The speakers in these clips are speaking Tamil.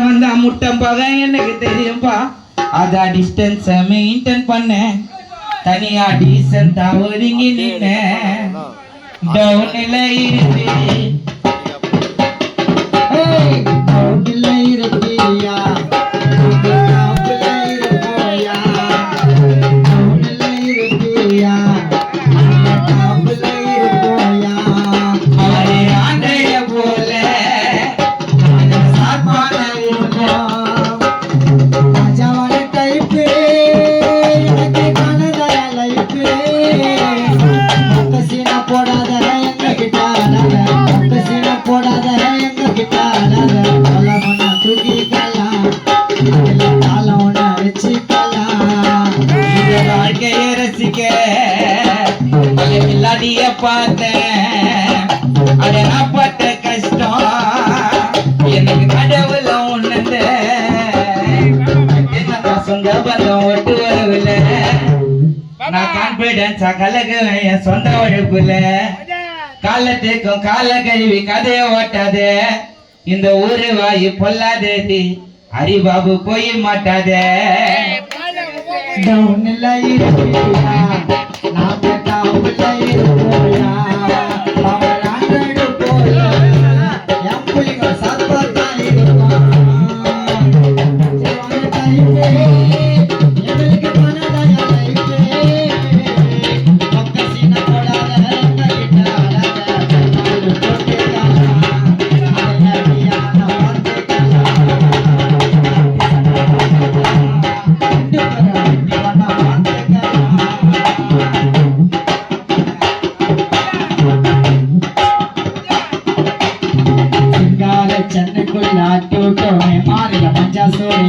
வந்தா முட்டம் பக எனக்கு தெரியும்பா. அதான் டிஸ்டன்ஸ மெயின்டைன் பண்ண தனியா டீசென்டா ஒதுங்கி நின்ன டவுன்ல இருக்கு பார்த்தேன் பட்ட கஷ்டம் எனக்கு கடவுள உணர்ந்த சொந்த பந்தம் ஒட்டு வரவில்லை. நான் கான்பிடன்ஸா கலக்குவேன் என் சொந்த உழைப்புல. காலத்துக்கும் கால கழுவி கதைய ஓட்டாதே. இந்த ஊரு வாயு பொல்லாதேடி ஹரிபாபு போய் மாட்டாதே.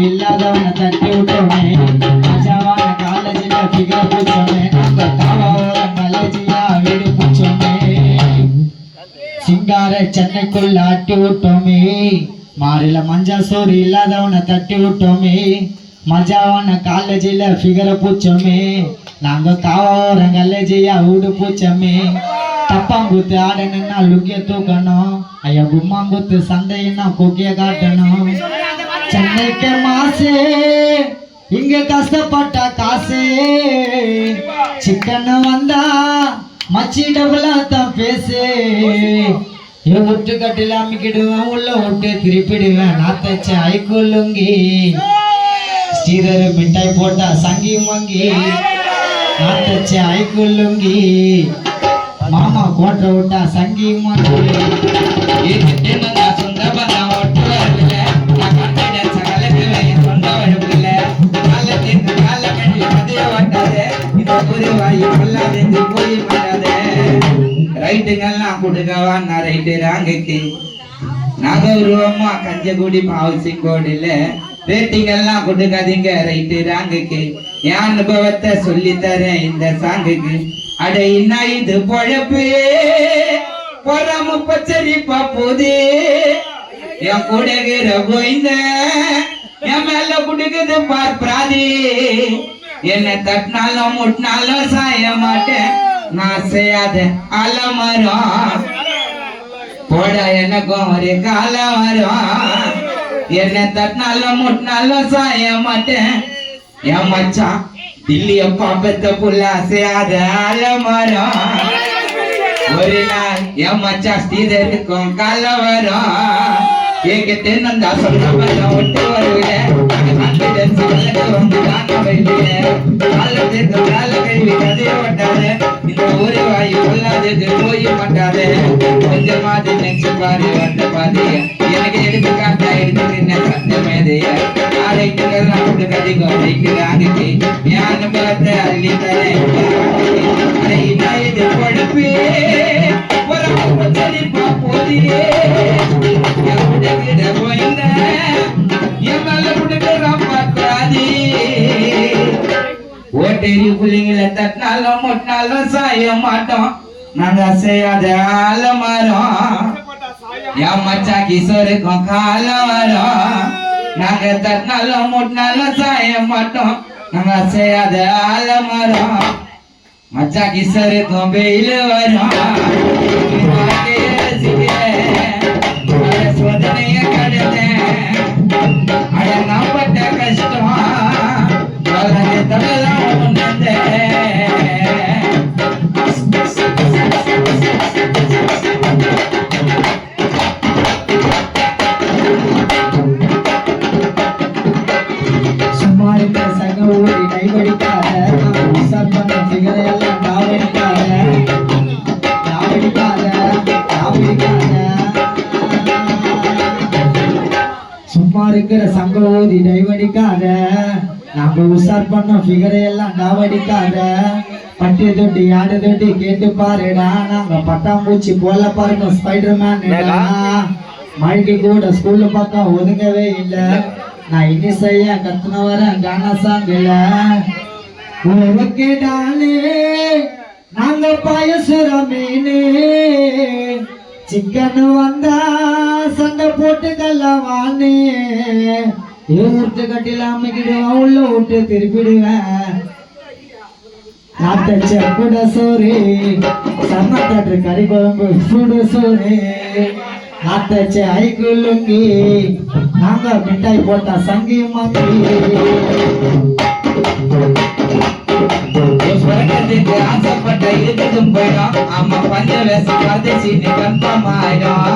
இல்லாதவனை தட்டி விட்டோமே. ராஜாவான காலேஜில் ஃபிகர் பூச்சோமே. நம்ம காலேஜியா வீடு பூச்சோமே. சிங்கார சென்னைக்குள்ள ஆட்டி விட்டோமே. மாறில மஞ்சா சோறு இல்லாதவனை தட்டி விட்டோமே. மஜாவான காலேஜில் ஃபிகரை பூச்சோமே. நாங்க காவோரம் காலேஜியா வீடு பூச்சோமே. தப்பாங்குத்து ஆடணுன்னா லுக்கிய தூக்கணும். ஐயா கும்மாங்குத்து சந்தைன்னா கொக்கிய காட்டணும். சென்னைக்கு மாசு இங்க கஷ்டப்பட்ட காசு. சிக்கன் வந்தா மச்சி டபுளா தான் பேசு. ஒட்டு கட்டில அமைக்கிடுவேன் உள்ள ஒட்டு திருப்பிடுவேன். நான் தச்ச ஐக்குள்ளுங்கி ஸ்ரீதர் மிட்டாய் போட்டா சங்கி மங்கி. நான் தச்ச ஐக்குள்ளுங்கி மாமா கோட்டை விட்டா சங்கி மங்கி. சொந்த பந்தம் ஒட்டு வரல. ரைட்டுங்கெல்லாம் கொடுக்கவா நான் ரைட்டு ராங்குக்கு. நாகூர்வமா கஞ்சகுடி பாவசி கோடில ரேட்டிங் எல்லாம் கொடுக்காதீங்க ரைட்டு ராங்குக்கு. என் அனுபவத்தை சொல்லி தரேன் இந்த சாங்குக்கு. அட என்ன இது பொழப்பு பொறாம பச்சரிப்பா போதே. என் கூடகிற கோய்ந்த என் மேல குடுக்குது பார்ப்பராதே. என்ன தட்டினாலும் முட்டினாலும் சாய மாட்டேன். நான் செய்யாத அலமரம் போட எனக்கும் ஒரு காலம் வரும். என்ன தட்டினாலும் முட்டினாலும் சாய மாட்டேன். என் மச்சான் தில்லிய பாப்பத்த புள்ள செய்யாத அலமரம். ஒரு நாள் என் மச்சான் ஸ்ரீதருக்கும் காலம் வரும். ஏகிட்டு நந்தா சொந்த பந்தம் ஒட்டு வருவேன். இந்த ஊரு வாயு கொள்ளாதது போய் மாட்டாது. கொஞ்சமாவது நெக்ஸ்ட் பாரு வந்த பாதி எனக்கு எடுத்து காட்டா எடுத்து சந்தமேதைய ஆரைட்டுகள்லாம் கொண்டு கதிகோ ரைட்டுறாங்க. என் அனுபவத்தை அள்ளி தரேன். இது பொழப்பே போதியே. ஓட்டேரி புள்ளிங்களை தட்டினாலும் முட்டினாலும் சாய மாட்டோம். நாங்க செய்யாத ஆலமரம். என் மச்சா கிஷோருக்கும் காலம் வரும். நாங்க தட்டினாலும் முட்டினாலும் சாய மாட்டோம். நாங்க செய்யாத ஆலமரம். மச்சா கிஷோருக்கும் வெயில் வரும். சோதனைய கடந்தேன் சும்மா இருக்கிற சங்க ஊதி டைவடிக்காத, நாம உஷார் பண்ண ஃபிகரை எல்லாம் டாவடிக்காத. பட்டி தொட்டி ஆடு தொட்டி கேட்டு பாருடா, நாங்க பட்டாம்பூச்சி போல பாருங்க ஸ்பைடர்மேன். மழைக்கு கூட ஸ்கூல்ல பக்கம் ஒதுங்கவே இல்லை. நான் இனி செய்ய கத்துன வரேன் கானா சாங்கில. கேட்டாலே நாங்க பாயசுர மீனு, சிக்கன் வந்தா சண்டை போட்டு கல்லவானு. ஊட்டு கட்டில அமைக்கிடுவேன், உள்ள விட்டு திருப்பிடுவேன். நாட்டச்ச கூட சோறு, சம்மத்தாட்டு கறி குழம்பு சுடு சோறு. நாட்டச்ச ஐக்குலுங்கி, நாங்க மிட்டாய் போட்டா சங்கி மங்கி. பிறக்கிறதுக்கு ஆசைப்பட்ட இருக்கதும் போயிடும். ஆமா, பஞ்ச வேஷம் பரதேசி கன்ஃபார்ம் ஆயிடும்.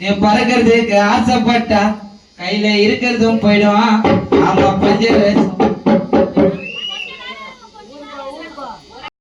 என் பறக்கிறதுக்கு ஆசைப்பட்டா கையில இருக்கிறதும் போயிடும். ஆமா, பஞ்ச வேஷம்